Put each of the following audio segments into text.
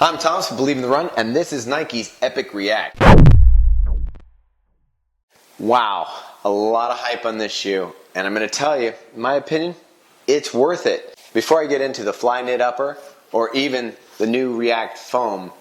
I'm Thomas from Believe in the Run, and this is Nike's Epic React. Wow, a lot of hype on this shoe, and I'm going to tell you, in my opinion, it's worth it. Before I get into the Fly Knit upper, or even the new React foam,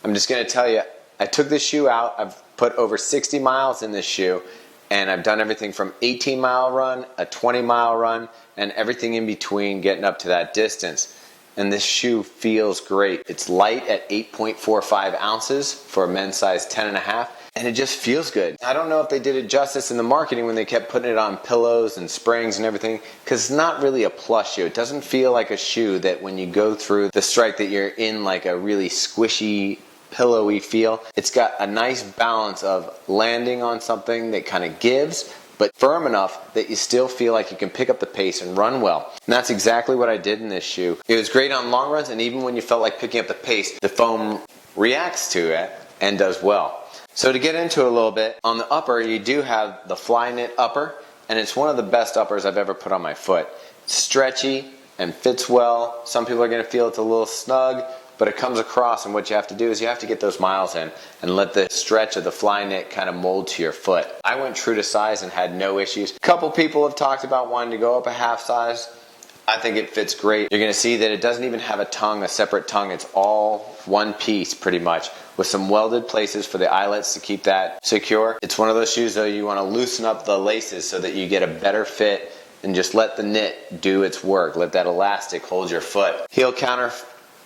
I'm just going to tell you, I took this shoe out, I've put over 60 miles in this shoe, and I've done everything from 18-mile run, a 20-mile run, and everything in between getting up to that distance. And this shoe feels great. It's light at 8.45 ounces for a men's size 10.5, and it just feels good. I don't know if they did it justice in the marketing when they kept putting it on pillows and springs and everything, because it's not really a plush shoe. It doesn't feel like a shoe that when you go through the strike that you're in like a really squishy, pillowy feel. It's got a nice balance of landing on something that kind of gives, but firm enough that you still feel like you can pick up the pace and run well. And that's exactly what I did in this shoe. It was great on long runs, and even when you felt like picking up the pace, the foam reacts to it and does well. So to get into it a little bit, on the upper you do have the Fly Knit upper, and it's one of the best uppers I've ever put on my foot. It's stretchy and fits well. Some people are going to feel it's a little snug, but it comes across, and what you have to do is you have to get those miles in and let the stretch of the Fly Knit kind of mold to your foot. I went true to size and had no issues. A couple people have talked about wanting to go up a half size. I think it fits great. You're going to see that it doesn't even have a tongue, a separate tongue. It's all one piece pretty much, with some welded places for the eyelets to keep that secure. It's one of those shoes though you want to loosen up the laces so that you get a better fit and just let the knit do its work. Let that elastic hold your foot. Heel counter,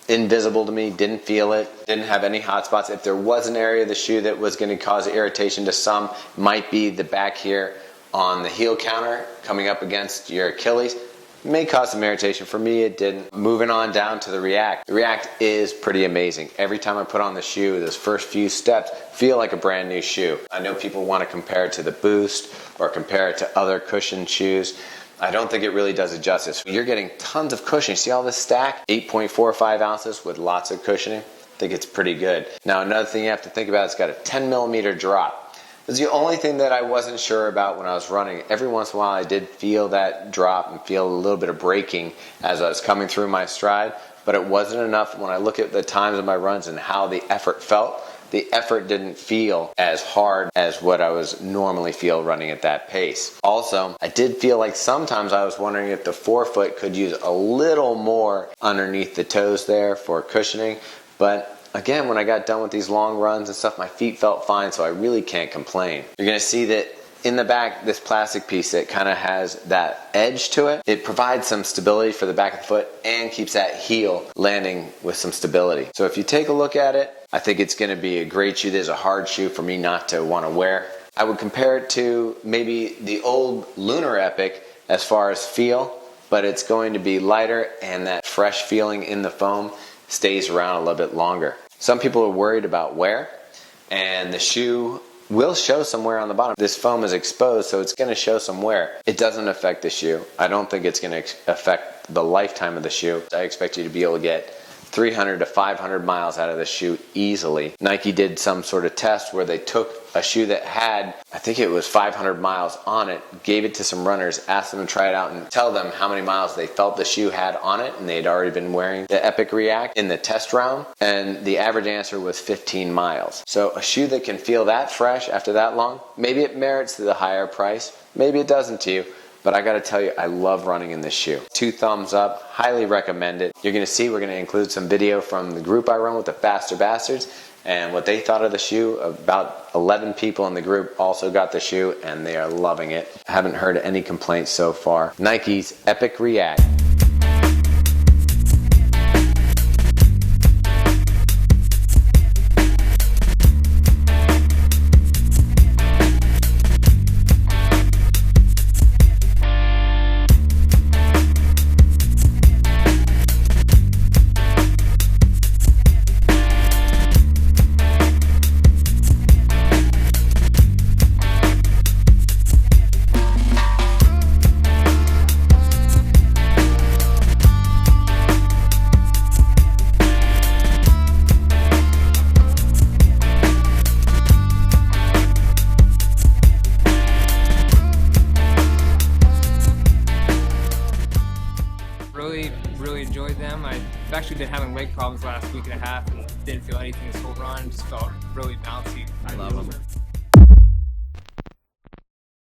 invisible to me, didn't feel it, didn't have any hot spots. If there was an area of the shoe that was going to cause irritation to some, might be the back here on the heel counter coming up against your Achilles. It may cause some irritation. For me, it didn't. Moving on down to the React. The React is pretty amazing. Every time I put on the shoe, those first few steps feel like a brand new shoe. I know people want to compare it to the Boost or compare it to other cushion shoes. I don't think it really does it justice. You're getting tons of cushioning. See all this stack? 8.45 ounces with lots of cushioning. I think it's pretty good. Now another thing you have to think about, it's got a 10mm drop. It's the only thing that I wasn't sure about when I was running. Every once in a while I did feel that drop and feel a little bit of braking as I was coming through my stride, but it wasn't enough. When I look at the times of my runs and how the effort felt, the effort didn't feel as hard as what I was normally feel running at that pace. Also, I did feel like sometimes I was wondering if the forefoot could use a little more underneath the toes there for cushioning, but again, when I got done with these long runs and stuff, my feet felt fine, so I really can't complain. You're going to see that in the back, this plastic piece that kind of has that edge to it, it provides some stability for the back of the foot and keeps that heel landing with some stability. So if you take a look at it, I think it's going to be a great shoe. There's a hard shoe for me not to want to wear. I would compare it to maybe the old Lunar Epic as far as feel, but it's going to be lighter, and that fresh feeling in the foam stays around a little bit longer. Some people are worried about wear, and the shoe will show some wear on the bottom. This foam is exposed, so it's going to show some wear. It doesn't affect the shoe. I don't think it's going to affect the lifetime of the shoe. I expect you to be able to get 300 to 500 miles out of the shoe easily. Nike did some sort of test where they took a shoe that had, I think it was 500 miles on it, gave it to some runners, asked them to try it out and tell them how many miles they felt the shoe had on it, and they'd already been wearing the Epic React in the test round, and the average answer was 15 miles. So a shoe that can feel that fresh after that long, maybe it merits the higher price, maybe it doesn't to you, but I gotta tell you, I love running in this shoe. 2 thumbs up, highly recommend it. You're gonna see we're gonna include some video from the group I run with, the Faster Bastards, and what they thought of the shoe. About 11 people in the group also got the shoe, and they are loving it. I haven't heard any complaints so far. Nike's Epic React. leg problems last week and a half and didn't feel anything this whole run. Just felt really bouncy